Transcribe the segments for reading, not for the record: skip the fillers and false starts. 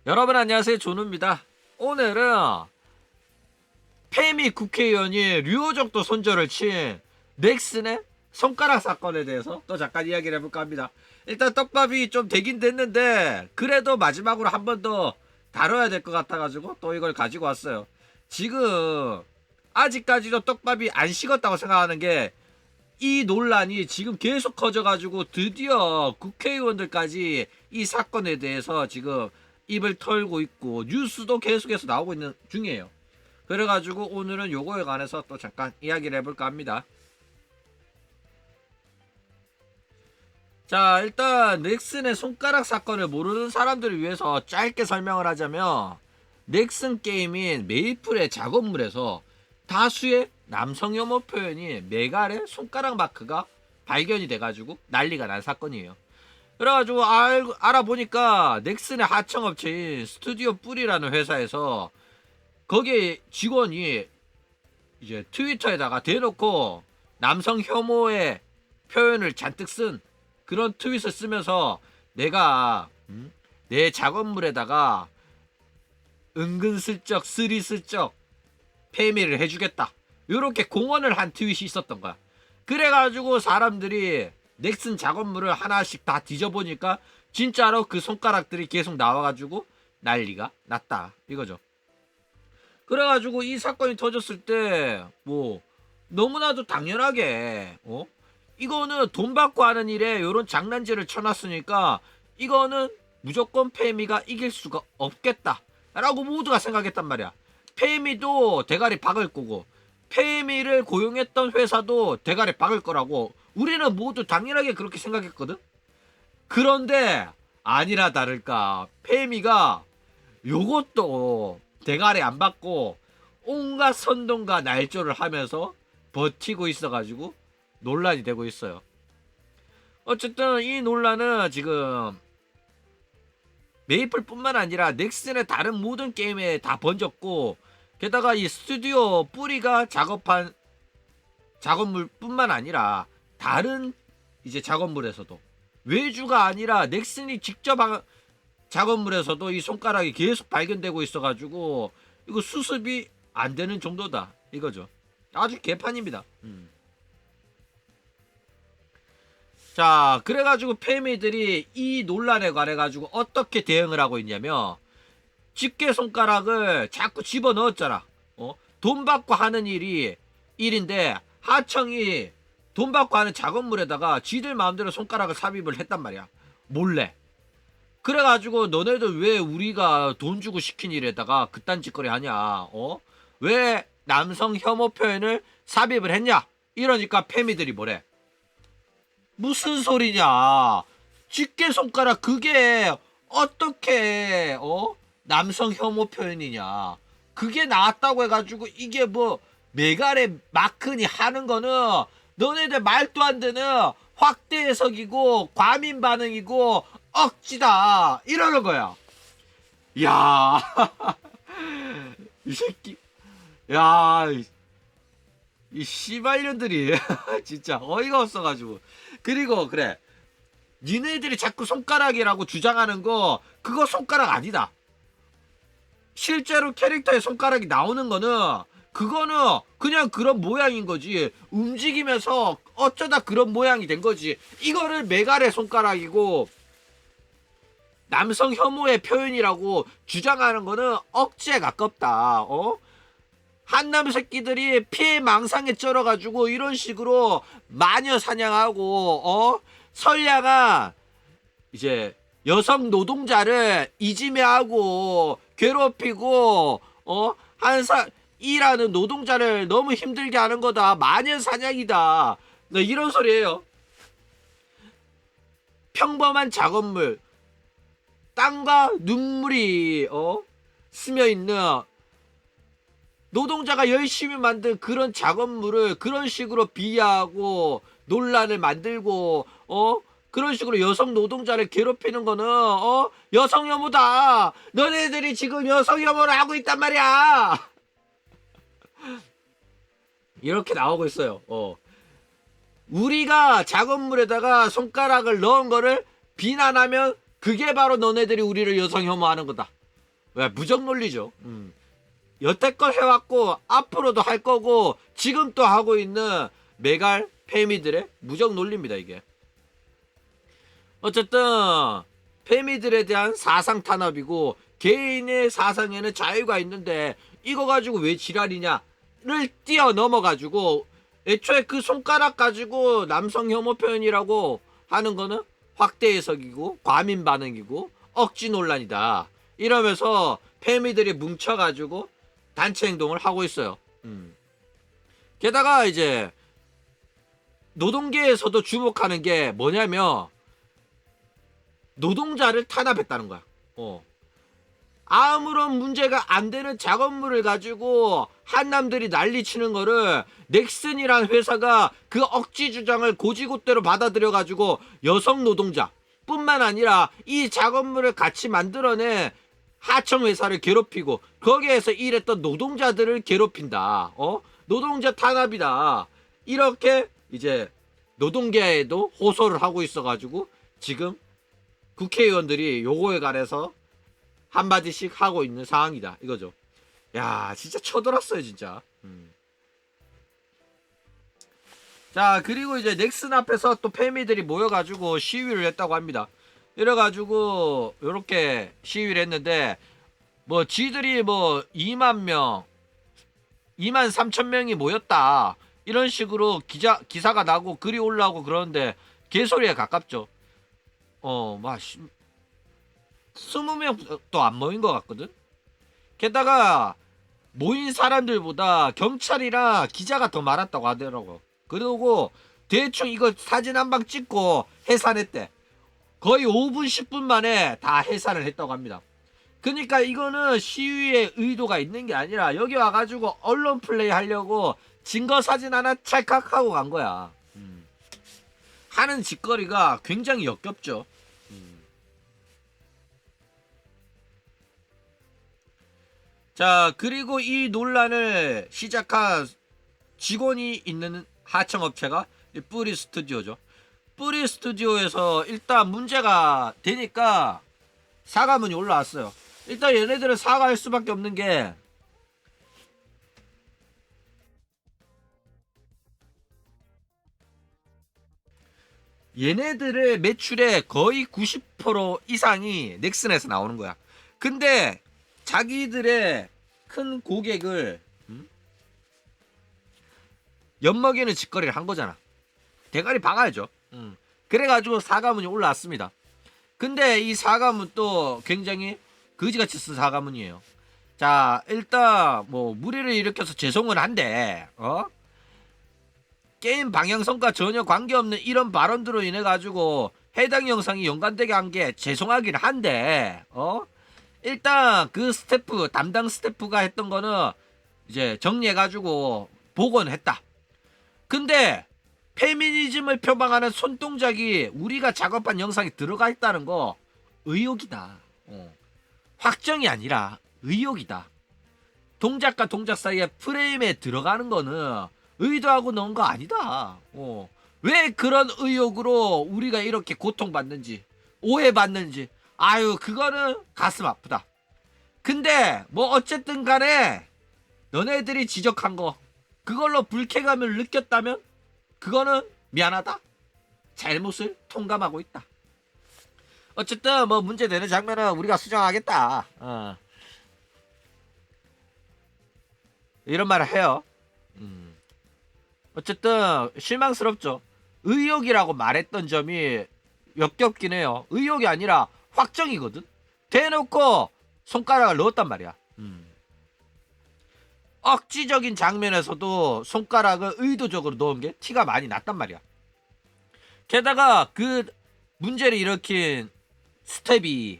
여러분 안녕하세요, 조누입니다. 오늘은 페미 국회의원이 류호적도 손절을 친 넥슨의 손가락 사건에 대해서 또 잠깐 이야기를 해볼까 합니다. 일단 떡밥이 좀 되긴 됐는데 그래도 마지막으로 한 번 더 다뤄야 될 것 같아가지고 또 이걸 가지고 왔어요. 지금 아직까지도 떡밥이 안 식었다고 생각하는 게, 이 논란이 지금 계속 커져가지고 드디어 국회의원들까지 이 사건에 대해서 지금 입을 털고 있고 뉴스도 계속해서 나오고 있는 중이에요. 그래가지고 오늘은 요거에 관해서 또 잠깐 이야기를 해볼까 합니다. 자, 일단 넥슨의 손가락 사건을 모르는 사람들을 위해서 짧게 설명을 하자면, 넥슨 게임인 메이플의 작업물에서 다수의 남성 혐오 표현이 메갈의 손가락 마크가 발견이 돼가지고 난리가 난 사건이에요. 그래가지고 알아보니까 넥슨의 하청업체인 스튜디오 뿔이라는 회사에서 거기에 직원이 이제 트위터에다가 대놓고 남성 혐오의 표현을 잔뜩 쓴 그런 트윗을 쓰면서, 내가 내 작업물에다가 은근슬쩍 스리슬쩍 페미를 해주겠다, 요렇게 공언을 한 트윗이 있었던 거야. 그래가지고 사람들이 넥슨 작업물을 하나씩 다 뒤져보니까 진짜로 그 손가락들이 계속 나와가지고 난리가 났다 이거죠. 그래가지고 이 사건이 터졌을 때 뭐 너무나도 당연하게 이거는 돈 받고 하는 일에 요런 장난질을 쳐놨으니까 이거는 무조건 페미가 이길 수가 없겠다 라고 모두가 생각했단 말이야. 페미도 대가리 박을 거고 페미를 고용했던 회사도 대가리 박을 거라고 우리는 모두 당연하게 그렇게 생각했거든. 그런데 아니라 다를까, 페미가 요것도 대가리 안 받고 온갖 선동과 날조를 하면서 버티고 있어가지고 논란이 되고 있어요. 어쨌든 이 논란은 지금 메이플 뿐만 아니라 넥슨의 다른 모든 게임에 다 번졌고, 게다가 이 스튜디오 뿌리가 작업한 작업물 뿐만 아니라 다른 이제 작업물에서도, 외주가 아니라 넥슨이 직접 작업물에서도 이 손가락이 계속 발견되고 있어가지고 이거 수습이 안 되는 정도다 이거죠. 아주 개판입니다. 자, 그래가지고 페미들이 이 논란에 관해가지고 어떻게 대응을 하고 있냐면, 집게 손가락을 자꾸 집어넣었잖아. 돈 받고 하는 일인데 하청이 돈 받고 하는 작업물에다가 지들 마음대로 손가락을 삽입을 했단 말이야, 몰래. 그래가지고 너네들 왜 우리가 돈 주고 시킨 일에다가 그딴 짓거리 하냐, 왜 남성 혐오 표현을 삽입을 했냐, 이러니까 페미들이 뭐래, 무슨 소리냐, 집게 손가락 그게 어떻게 남성 혐오 표현이냐, 그게 나왔다고 해가지고 이게 뭐 메갈의 마크니 하는 거는 너네들 말도 안 되는 확대 해석이고 과민 반응이고 억지다 이러는 거야. 야, 이 새끼, 야, 이 씨발년들이 진짜 어이가 없어가지고. 그리고 그래, 니네들이 자꾸 손가락이라고 주장하는 거 그거 손가락 아니다. 실제로 캐릭터의 손가락이 나오는 거는 그거는 그냥 그런 모양인 거지, 움직이면서 어쩌다 그런 모양이 된 거지. 이거를 메갈의 손가락이고 남성 혐오의 표현이라고 주장하는 거는 억지에 가깝다. 한남 새끼들이 피해망상에 쩔어가지고 이런 식으로 마녀 사냥하고 선량한 이제 여성 노동자를 이지매하고 괴롭히고 일하는 노동자를 너무 힘들게 하는 거다, 마녀 사냥이다, 너 이런 소리예요. 평범한 작업물, 땀과 눈물이 스며있는 노동자가 열심히 만든 그런 작업물을 그런 식으로 비하하고 논란을 만들고 그런 식으로 여성 노동자를 괴롭히는 거는 여성 혐오다. 너네들이 지금 여성 혐오를 하고 있단 말이야. 이렇게 나오고 있어요. 우리가 작업물에다가 손가락을 넣은 거를 비난하면 그게 바로 너네들이 우리를 여성 혐오하는 거다. 왜 무적 논리죠. 여태껏 해왔고 앞으로도 할 거고 지금 또 하고 있는 메갈 페미들의 무적 논리입니다. 이게 어쨌든 페미들에 대한 사상 탄압이고 개인의 사상에는 자유가 있는데 이거 가지고 왜 지랄이냐를 뛰어넘어 가지고 애초에 그 손가락 가지고 남성 혐오 표현이라고 하는 거는 확대 해석이고 과민 반응이고 억지 논란이다 이러면서 페미들이 뭉쳐가지고 단체 행동을 하고 있어요. 게다가 이제 노동계에서도 주목하는 게 뭐냐면 노동자를 탄압했다는 거야. 아무런 문제가 안 되는 작업물을 가지고 한남들이 난리치는 거를 넥슨이란 회사가 그 억지 주장을 고지고대로 받아들여 가지고 여성 노동자 뿐만 아니라 이 작업물을 같이 만들어낸 하청 회사를 괴롭히고 거기에서 일했던 노동자들을 괴롭힌다. 노동자 탄압이다. 이렇게 이제 노동계에도 호소를 하고 있어 가지고 지금 국회의원들이 요거에 관해서 한마디씩 하고 있는 상황이다 이거죠. 야 진짜 쳐들었어요 진짜. 자 그리고 이제 넥슨 앞에서 또 페미들이 모여가지고 시위를 했다고 합니다. 이래가지고 요렇게 시위를 했는데 뭐 지들이 뭐 2만 명 2만 3천 명이 모였다 이런 식으로 기사가 나고 글이 올라오고 그러는데 개소리에 가깝죠. 막 20명도 안 모인 것 같거든. 게다가 모인 사람들보다 경찰이랑 기자가 더 많았다고 하더라고. 그리고 대충 이거 사진 한 방 찍고 해산했대. 거의 5분 10분 만에 다 해산을 했다고 합니다. 그러니까 이거는 시위의 의도가 있는 게 아니라 여기 와가지고 언론 플레이 하려고 증거 사진 하나 찰칵하고 간 거야. 하는 짓거리가 굉장히 역겹죠. 자 그리고 이 논란을 시작한 직원이 있는 하청업체가 뿌리 스튜디오죠. 뿌리 스튜디오에서 일단 문제가 되니까 사과문이 올라왔어요. 일단 얘네들은 사과할 수밖에 없는 게 얘네들의 매출의 거의 90% 이상이 넥슨에서 나오는 거야. 근데 자기들의 큰 고객을 엿먹이는 짓거리를 한 거잖아. 대가리 박아야죠. 그래가지고 사과문이 올라왔습니다. 근데 이 사과문 또 굉장히 거지같이 쓴 사과문이에요. 자 일단 뭐 무리를 일으켜서 죄송은 한데 게임 방향성과 전혀 관계없는 이런 발언들로 인해 가지고 해당 영상이 연관되게 한 게 죄송하긴 한데 일단 그 스태프 담당 스태프가 했던 거는 이제 정리해가지고 복원했다. 근데 페미니즘을 표방하는 손동작이 우리가 작업한 영상에 들어가 있다는 거 의혹이다. 확정이 아니라 의혹이다. 동작과 동작 사이에 프레임에 들어가는 거는 의도하고 넣은 거 아니다. 왜 그런 의혹으로 우리가 이렇게 고통받는지 오해받는지 아유 그거는 가슴 아프다. 근데 뭐 어쨌든 간에 너네들이 지적한 거 그걸로 불쾌감을 느꼈다면 그거는 미안하다. 잘못을 통감하고 있다. 어쨌든 뭐 문제되는 장면은 우리가 수정하겠다. 이런 말을 해요. 어쨌든 실망스럽죠. 의혹이라고 말했던 점이 역겹긴 해요. 의혹이 아니라 확정이거든. 대놓고 손가락을 넣었단 말이야. 억지적인 장면에서도 손가락을 의도적으로 넣은 게 티가 많이 났단 말이야. 게다가 그 문제를 일으킨 스텝이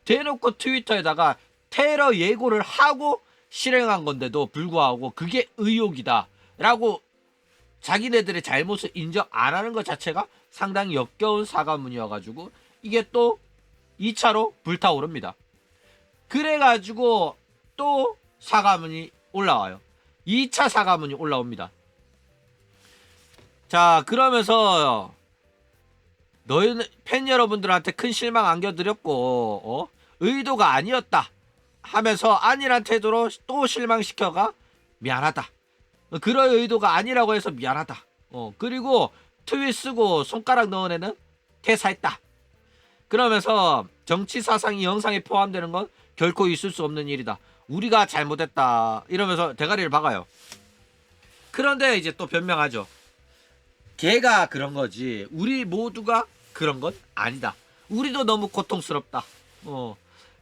대놓고 트위터에다가 테러 예고를 하고 실행한 건데도 불구하고 그게 의혹이다 라고 자기네들의 잘못을 인정 안 하는 것 자체가 상당히 역겨운 사과문이어가지고 이게 또 2차로 불타오릅니다. 그래가지고 또 사과문이 올라와요. 2차 사과문이 올라옵니다. 자 그러면서 너희 팬 여러분들한테 큰 실망 안겨드렸고 의도가 아니었다 하면서 아니란 태도로 또 실망시켜가 미안하다. 그럴 의도가 아니라고 해서 미안하다. 그리고 트윗 쓰고 손가락 넣은 애는 퇴사했다. 그러면서 정치 사상이 영상에 포함되는 건 결코 있을 수 없는 일이다. 우리가 잘못했다. 이러면서 대가리를 박아요. 그런데 이제 또 변명하죠. 걔가 그런 거지. 우리 모두가 그런 건 아니다. 우리도 너무 고통스럽다.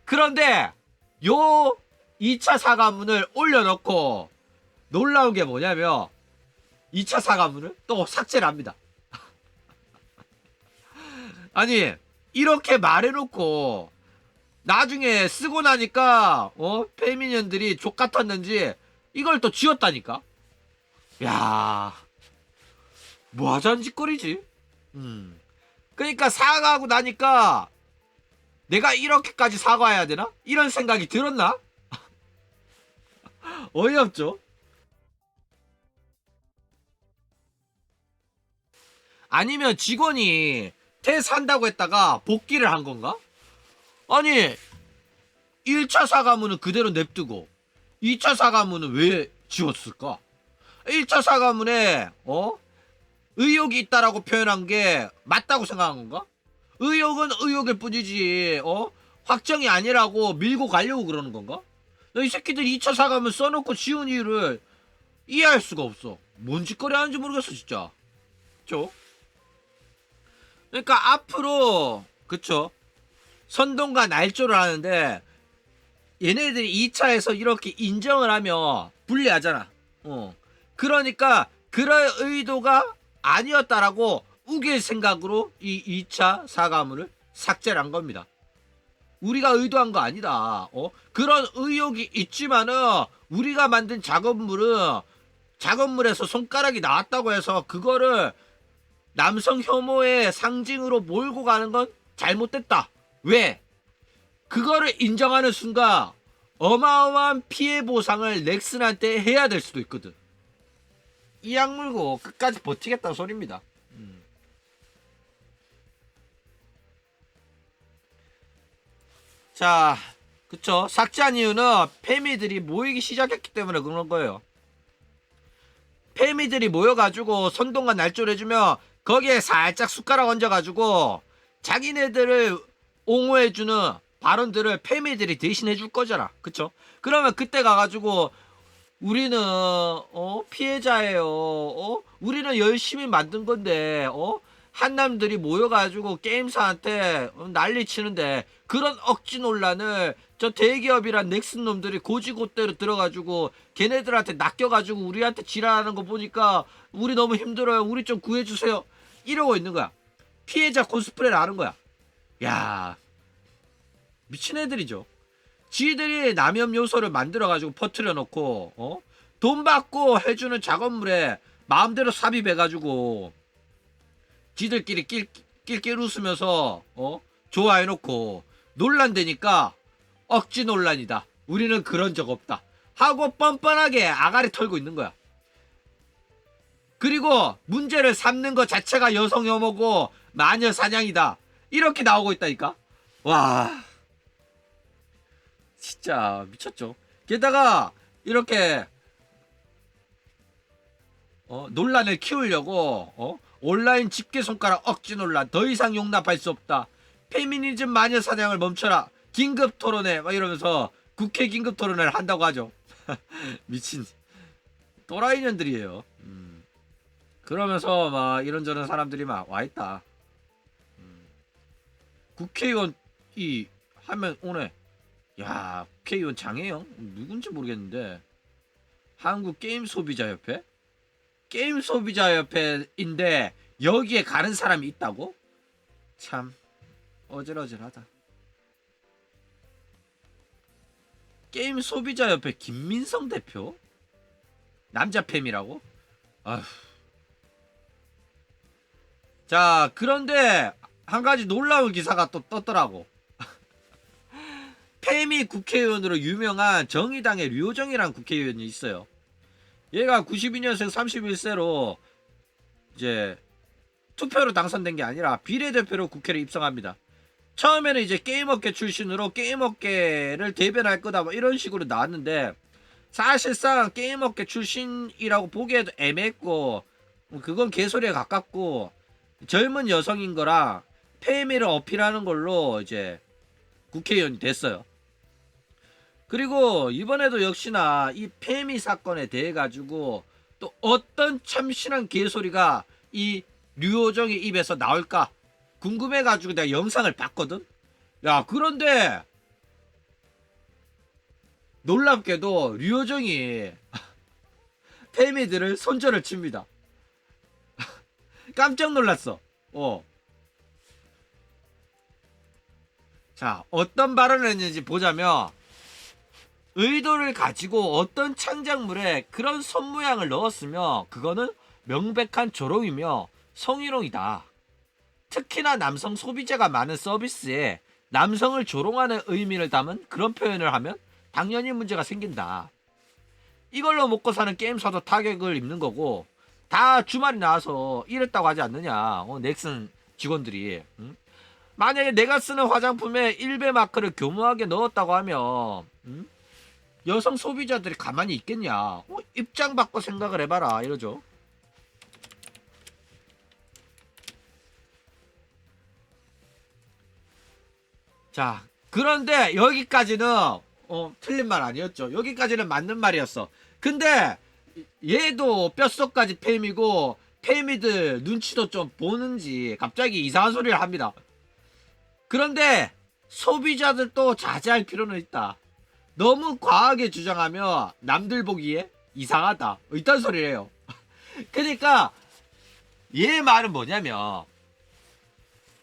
그런데 요 2차 사과문을 올려놓고 놀라운 게 뭐냐면 2차 사과문을 또 삭제를 합니다. 아니 이렇게 말해놓고 나중에 쓰고 나니까 페미니언들이 족같았는지 이걸 또 지웠다니까. 야, 뭐 하자는 짓거리지. 그러니까 사과하고 나니까 내가 이렇게까지 사과해야 되나? 이런 생각이 들었나? 어이없죠. 아니면 직원이 퇴사한다고 했다가 복귀를 한 건가? 아니 1차 사과문은 그대로 냅두고 2차 사과문은 왜 지웠을까? 1차 사과문에 의혹이 있다라고 표현한 게 맞다고 생각한 건가? 의혹은 의혹일 뿐이지 확정이 아니라고 밀고 가려고 그러는 건가? 이 새끼들 2차 사과문 써놓고 지운 이유를 이해할 수가 없어. 뭔 짓거리 하는지 모르겠어 진짜. 그쵸? 그러니까 앞으로 그쵸? 선동과 날조를 하는데 얘네들이 2차에서 이렇게 인정을 하면 불리하잖아. 그러니까 그럴 의도가 아니었다라고 우길 생각으로 이 2차 사과문을 삭제를 한 겁니다. 우리가 의도한 거 아니다. 그런 의혹이 있지만은 우리가 만든 작업물에서 손가락이 나왔다고 해서 그거를 남성 혐오의 상징으로 몰고 가는 건 잘못됐다. 왜? 그거를 인정하는 순간 어마어마한 피해 보상을 넥슨한테 해야 될 수도 있거든. 이 악물고 끝까지 버티겠다는 소리입니다. 자, 그쵸. 삭제한 이유는 페미들이 모이기 시작했기 때문에 그런 거예요. 페미들이 모여가지고 선동과 날조를 해주면 거기에 살짝 숟가락 얹어가지고 자기네들을 옹호해주는 발언들을 페미들이 대신 해줄 거잖아. 그쵸? 그러면 그때 가가지고 우리는 피해자예요. 우리는 열심히 만든 건데 한남들이 모여가지고 게임사한테 난리 치는데 그런 억지 논란을 저 대기업이란 넥슨 놈들이 고지고대로 들어가지고 걔네들한테 낚여가지고 우리한테 지랄하는 거 보니까 우리 너무 힘들어요. 우리 좀 구해주세요. 이러고 있는 거야. 피해자 코스프레를 하는 거야. 야, 미친 애들이죠. 지들이 남혐 요소를 만들어가지고 퍼뜨려 놓고 돈 받고 해주는 작업물에 마음대로 삽입해가지고 지들끼리 낄낄 웃으면서 좋아해놓고 논란되니까 억지 논란이다. 우리는 그런 적 없다. 하고 뻔뻔하게 아가리 털고 있는 거야. 그리고 문제를 삼는 것 자체가 여성 혐오고 마녀 사냥이다. 이렇게 나오고 있다니까. 와, 진짜 미쳤죠. 게다가 이렇게 논란을 키우려고 온라인 집게 손가락 억지 논란 더 이상 용납할 수 없다. 페미니즘 마녀 사냥을 멈춰라. 긴급 토론회 막 이러면서 국회 긴급 토론회를 한다고 하죠. 미친 또라이년들이에요. 그러면서 막 이런저런 사람들이 막 와있다. 국회의원이 하면 오네. 야, 국회의원 장혜영 누군지 모르겠는데 한국게임소비자협회? 게임소비자협회인데 여기에 가는 사람이 있다고? 참 어질어질하다. 게임소비자협회 김민성 대표? 남자 팸이라고? 아휴. 자, 그런데 한 가지 놀라운 기사가 또 떴더라고. 팸이 국회의원으로 유명한 정의당의 류호정이라는 국회의원이 있어요. 얘가 92년생 31세로 이제 투표로 당선된 게 아니라 비례대표로 국회를 입성합니다. 처음에는 이제 게임업계 출신으로 게임업계를 대변할 거다 뭐 이런 식으로 나왔는데, 사실상 게임업계 출신이라고 보기에도 애매했고, 그건 개소리에 가깝고, 젊은 여성인 거랑 페미를 어필하는 걸로 이제 국회의원이 됐어요. 그리고 이번에도 역시나 이 페미 사건에 대해 가지고 또 어떤 참신한 개소리가 이 류호정의 입에서 나올까 궁금해 가지고 내가 영상을 봤거든. 야, 그런데 놀랍게도 류호정이 페미들을 손절을 칩니다. 깜짝 놀랐어. 자, 어떤 발언을 했는지 보자면, 의도를 가지고 어떤 창작물에 그런 손 모양을 넣었으며 그거는 명백한 조롱이며 성희롱이다. 특히나 남성 소비자가 많은 서비스에 남성을 조롱하는 의미를 담은 그런 표현을 하면 당연히 문제가 생긴다. 이걸로 먹고 사는 게임사도 타격을 입는 거고, 다 주말이 나와서 이랬다고 하지 않느냐, 넥슨 직원들이. 응? 만약에 내가 쓰는 화장품에 일베 마크를 교묘하게 넣었다고 하면, 응? 여성 소비자들이 가만히 있겠냐? 입장 바꿔 생각을 해봐라 이러죠. 자, 그런데 여기까지는 틀린 말 아니었죠. 여기까지는 맞는 말이었어. 근데 얘도 뼛속까지 페미고 페미들 눈치도 좀 보는지 갑자기 이상한 소리를 합니다. 그런데 소비자들도 자제할 필요는 있다. 너무 과하게 주장하면 남들 보기에 이상하다, 이딴 소리를 해요. 그러니까 얘 말은 뭐냐면,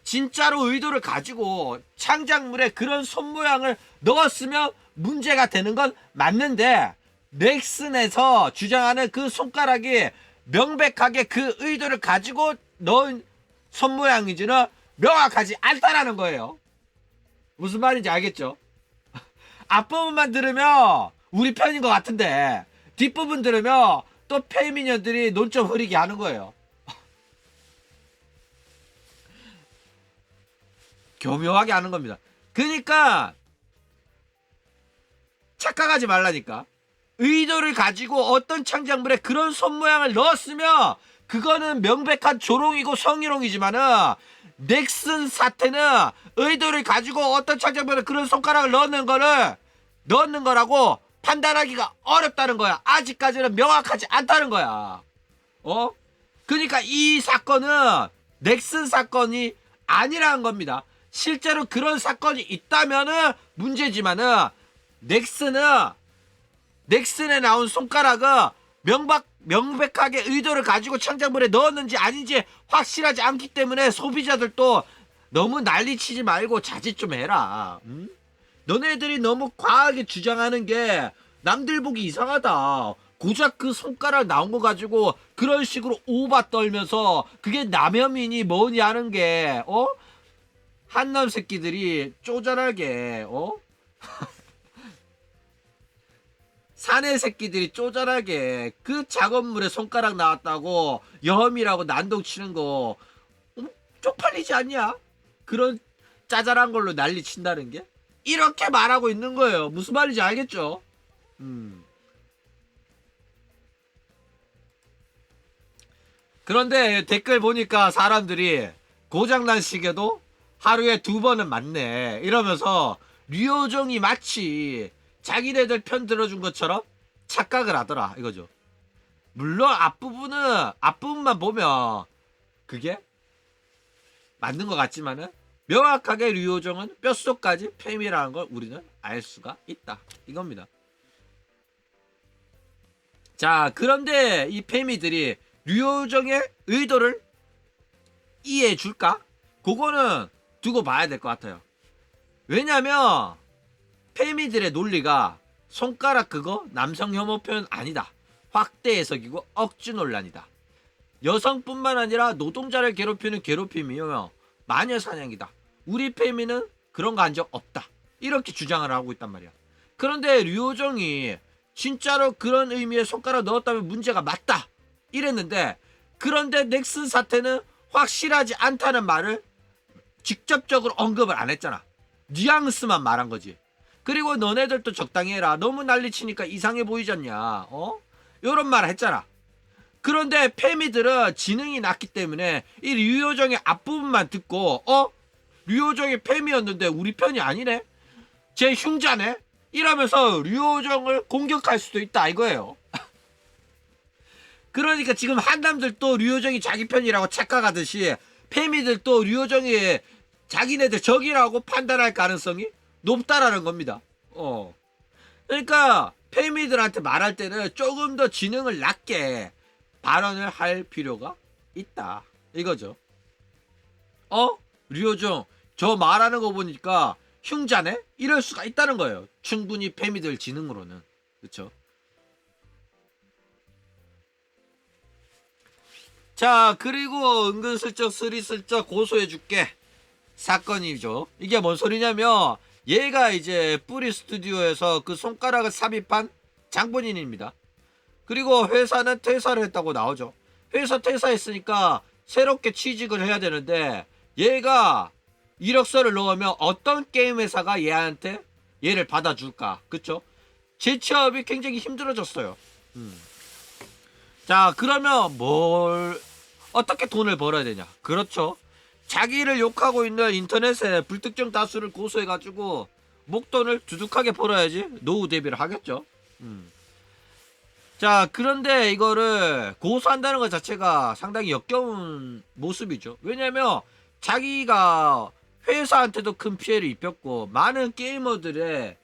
진짜로 의도를 가지고 창작물에 그런 손모양을 넣었으면 문제가 되는 건 맞는데, 넥슨에서 주장하는 그 손가락이 명백하게 그 의도를 가지고 넣은 손모양인지는 명확하지 않다라는 거예요. 무슨 말인지 알겠죠? 앞부분만 들으면 우리 편인 것 같은데 뒷부분 들으면 또 페미녀들이 논 좀 흐리게 하는 거예요. 교묘하게 하는 겁니다. 그러니까 착각하지 말라니까. 의도를 가지고 어떤 창작물에 그런 손모양을 넣었으면 그거는 명백한 조롱이고 성희롱이지만은, 넥슨 사태는 의도를 가지고 어떤 창작물에 그런 손가락을 넣는 거라고 판단하기가 어렵다는 거야. 아직까지는 명확하지 않다는 거야. 그러니까 이 사건은 넥슨 사건이 아니라는 겁니다. 실제로 그런 사건이 있다면은 문제지만은, 넥슨에 나온 손가락은 명백하게 의도를 가지고 창작물에 넣었는지 아닌지 확실하지 않기 때문에 소비자들도 너무 난리치지 말고 자제 좀 해라. 응? 너네들이 너무 과하게 주장하는 게 남들 보기 이상하다. 고작 그 손가락 나온 거 가지고 그런 식으로 오바 떨면서 그게 남혐이니 뭐니 하는 게 한남 새끼들이 쪼잔하게 사내 새끼들이 쪼잔하게 그 작업물에 손가락 나왔다고 여혐이라고 난동치는 거 쪽팔리지 않냐? 그런 짜잘한 걸로 난리 친다는 게 이렇게 말하고 있는 거예요. 무슨 말인지 알겠죠? 그런데 댓글 보니까 사람들이 고장난 시계도 하루에 2번은 맞네 이러면서 류호정이 마치 자기네들 편 들어준 것처럼 착각을 하더라 이거죠. 물론 앞부분만 보면 그게 맞는 것 같지만은, 명확하게 류호정은 뼛속까지 페미라는 걸 우리는 알 수가 있다 이겁니다. 자, 그런데 이 페미들이 류호정의 의도를 이해해 줄까? 그거는 두고 봐야 될 것 같아요. 왜냐면 페미들의 논리가 손가락 그거 남성 혐오 표현 아니다, 확대 해석이고 억지 논란이다, 여성뿐만 아니라 노동자를 괴롭히는 괴롭힘이며 마녀 사냥이다, 우리 페미는 그런 거 한 적 없다, 이렇게 주장을 하고 있단 말이야. 그런데 류호정이 진짜로 그런 의미의 손가락 넣었다면 문제가 맞다 이랬는데, 그런데 넥슨 사태는 확실하지 않다는 말을 직접적으로 언급을 안 했잖아. 뉘앙스만 말한 거지. 그리고 너네들도 적당히 해라. 너무 난리치니까 이상해 보이잖냐. 요런 말을 했잖아. 그런데 페미들은 지능이 낮기 때문에 이 류효정의 앞부분만 듣고 류효정이 페미였는데 우리 편이 아니네? 제 흉자네? 이러면서 류효정을 공격할 수도 있다 이거예요. 그러니까 지금 한남들도 류효정이 자기 편이라고 착각하듯이 페미들도 류효정이 자기네들 적이라고 판단할 가능성이 높다라는 겁니다. 그러니까 페미들한테 말할 때는 조금 더 지능을 낮게 발언을 할 필요가 있다 이거죠. 류효정 저 말하는 거 보니까 흉자네? 이럴 수가 있다는 거예요. 충분히 페미들 지능으로는. 그쵸? 자, 그리고 은근슬쩍 스리슬쩍 고소해줄게 사건이죠. 이게 뭔 소리냐면 얘가 이제 뿌리 스튜디오에서 그 손가락을 삽입한 장본인입니다. 그리고 회사는 퇴사를 했다고 나오죠. 회사 퇴사했으니까 새롭게 취직을 해야 되는데 얘가 이력서를 넣으면 어떤 게임 회사가 얘한테 얘를 받아줄까? 그쵸? 재취업이 굉장히 힘들어졌어요. 자, 그러면 어떻게 돈을 벌어야 되냐? 그렇죠. 자기를 욕하고 있는 인터넷에 불특정 다수를 고소해가지고 목돈을 두둑하게 벌어야지 노후 대비를 하겠죠. 자, 그런데 이거를 고소한다는 것 자체가 상당히 역겨운 모습이죠. 왜냐면 자기가 회사한테도 큰 피해를 입혔고 많은 게이머들의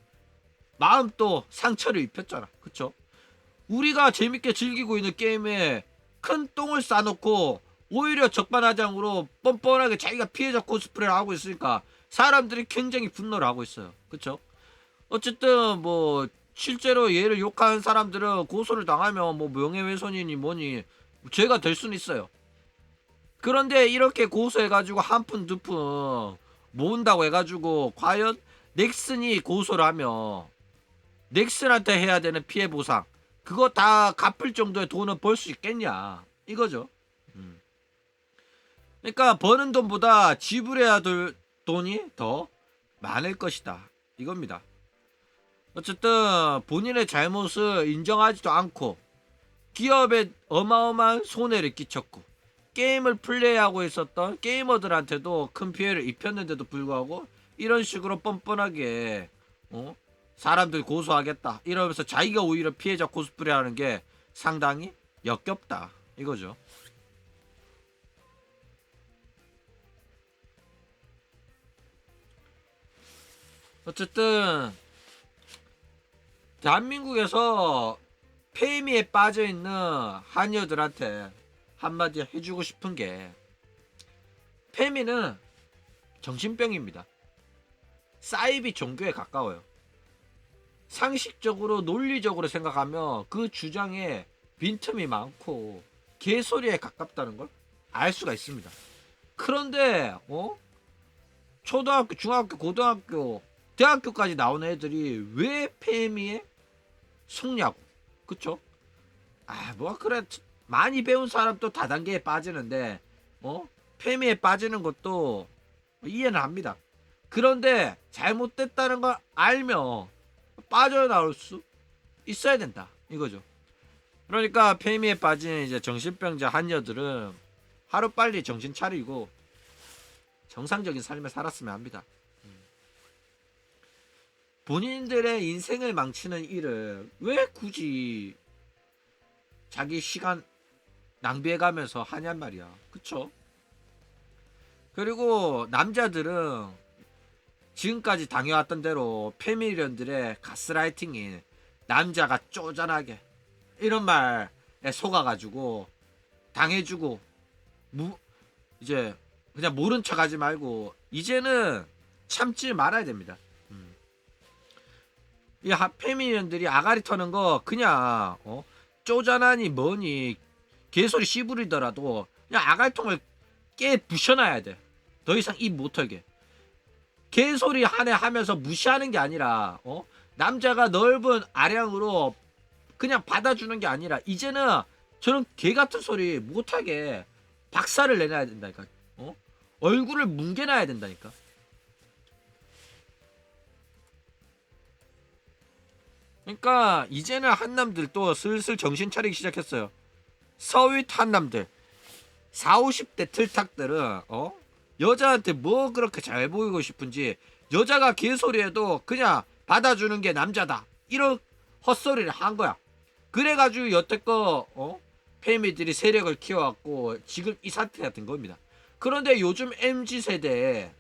마음도 상처를 입혔잖아. 그쵸? 우리가 재밌게 즐기고 있는 게임에 큰 똥을 싸놓고 오히려 적반하장으로 뻔뻔하게 자기가 피해자 코스프레를 하고 있으니까 사람들이 굉장히 분노를 하고 있어요. 그쵸? 어쨌든 뭐 실제로 얘를 욕하는 사람들은 고소를 당하면 뭐 명예훼손이니 뭐니 죄가 될 수는 있어요. 그런데 이렇게 고소해가지고 한 푼 두 푼 모은다고 해가지고 과연 넥슨이 고소를 하면 넥슨한테 해야 되는 피해 보상 그거 다 갚을 정도의 돈을 벌 수 있겠냐 이거죠. 그러니까 버는 돈보다 지불해야 될 돈이 더 많을 것이다 이겁니다. 어쨌든 본인의 잘못을 인정하지도 않고 기업에 어마어마한 손해를 끼쳤고 게임을 플레이하고 있었던 게이머들한테도 큰 피해를 입혔는데도 불구하고 이런 식으로 뻔뻔하게 사람들 고소하겠다 이러면서 자기가 오히려 피해자 코스프레 하는 게 상당히 역겹다 이거죠. 어쨌든 대한민국에서 페미에 빠져있는 한여들한테 한마디 해주고 싶은 게 페미는 정신병입니다. 사이비 종교에 가까워요. 상식적으로 논리적으로 생각하면 그 주장에 빈틈이 많고 개소리에 가깝다는 걸 알 수가 있습니다. 그런데 초등학교, 중학교, 고등학교, 대학교까지 나오는 애들이 왜 페미에 속냐고. 그쵸? 뭐 그래 많이 배운 사람도 다단계에 빠지는데 페미에 빠지는 것도 이해는 합니다. 그런데 잘못됐다는 걸 알면 빠져나올 수 있어야 된다 이거죠. 그러니까 페미에 빠진 이제 정신병자 한여들은 하루빨리 정신 차리고 정상적인 삶을 살았으면 합니다. 본인들의 인생을 망치는 일을 왜 굳이 자기 시간 낭비해가면서 하냔 말이야. 그쵸? 그리고 남자들은 지금까지 당해왔던 대로 페미련들의 가스라이팅인 남자가 쪼잔하게 이런 말에 속아가지고 당해주고 이제 그냥 모른 척 하지 말고 이제는 참지 말아야 됩니다. 이 페미년들이 아가리 터는 거 그냥 쪼잔하니 뭐니 개소리 씨부리더라도 그냥 아가리통을 깨 부셔놔야 돼. 더 이상 입 못 털게. 개소리 하네 하면서 무시하는 게 아니라 남자가 넓은 아량으로 그냥 받아주는 게 아니라 이제는 저런 개 같은 소리 못하게 박살을 내놔야 된다니까. 얼굴을 뭉개놔야 된다니까. 그러니까 이제는 한남들 또 슬슬 정신 차리기 시작했어요. 서윗 한남들 40, 50대 틀탁들은 여자한테 뭐 그렇게 잘 보이고 싶은지 여자가 개소리해도 그냥 받아주는 게 남자다 이런 헛소리를 한 거야. 그래가지고 여태껏 페미들이 세력을 키워왔고 지금 이 사태가 된 겁니다. 그런데 요즘 MZ세대에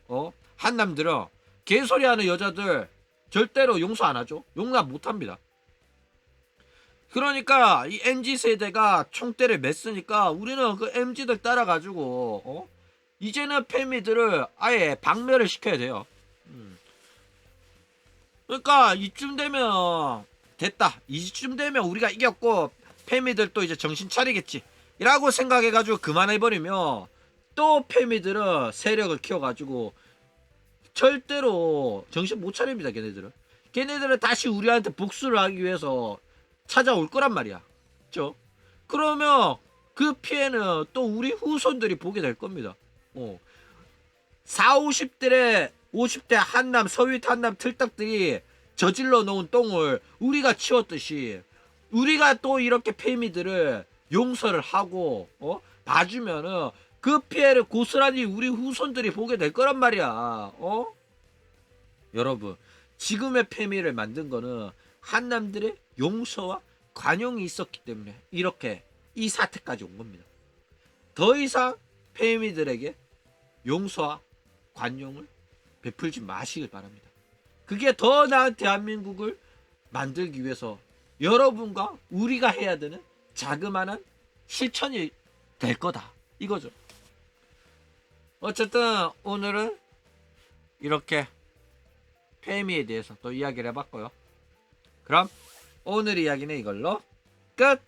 한남들은 개소리하는 여자들 절대로 용서 안 하죠. 용납 못 합니다. 그러니까 이 MZ세대가 총대를 맸으니까 우리는 그 MZ들 따라가지고 이제는 페미들을 아예 박멸을 시켜야 돼요. 그러니까 이쯤 되면 됐다. 이쯤 되면 우리가 이겼고 페미들 또 이제 정신 차리겠지 라고 생각해가지고 그만해버리면 또 페미들은 세력을 키워가지고 절대로 정신 못 차립니다. 걔네들은 다시 우리한테 복수를 하기 위해서 찾아올 거란 말이야. 그렇죠? 그러면 그 피해는 또 우리 후손들이 보게 될 겁니다. 40, 50대 한남, 서윗 한남 틀딱들이 저질러 놓은 똥을 우리가 치웠듯이 우리가 또 이렇게 페미들을 용서를 하고 봐주면은 그 피해를 고스란히 우리 후손들이 보게 될 거란 말이야. 여러분, 지금의 페미를 만든 거는 한남들의 용서와 관용이 있었기 때문에 이렇게 이 사태까지 온 겁니다. 더 이상 페미들에게 용서와 관용을 베풀지 마시길 바랍니다. 그게 더 나은 대한민국을 만들기 위해서 여러분과 우리가 해야 되는 자그마한 실천이 될 거다 이거죠. 어쨌든 오늘은 이렇게 페미에 대해서 또 이야기를 해봤고요. 그럼 오늘 이야기는 이걸로 끝!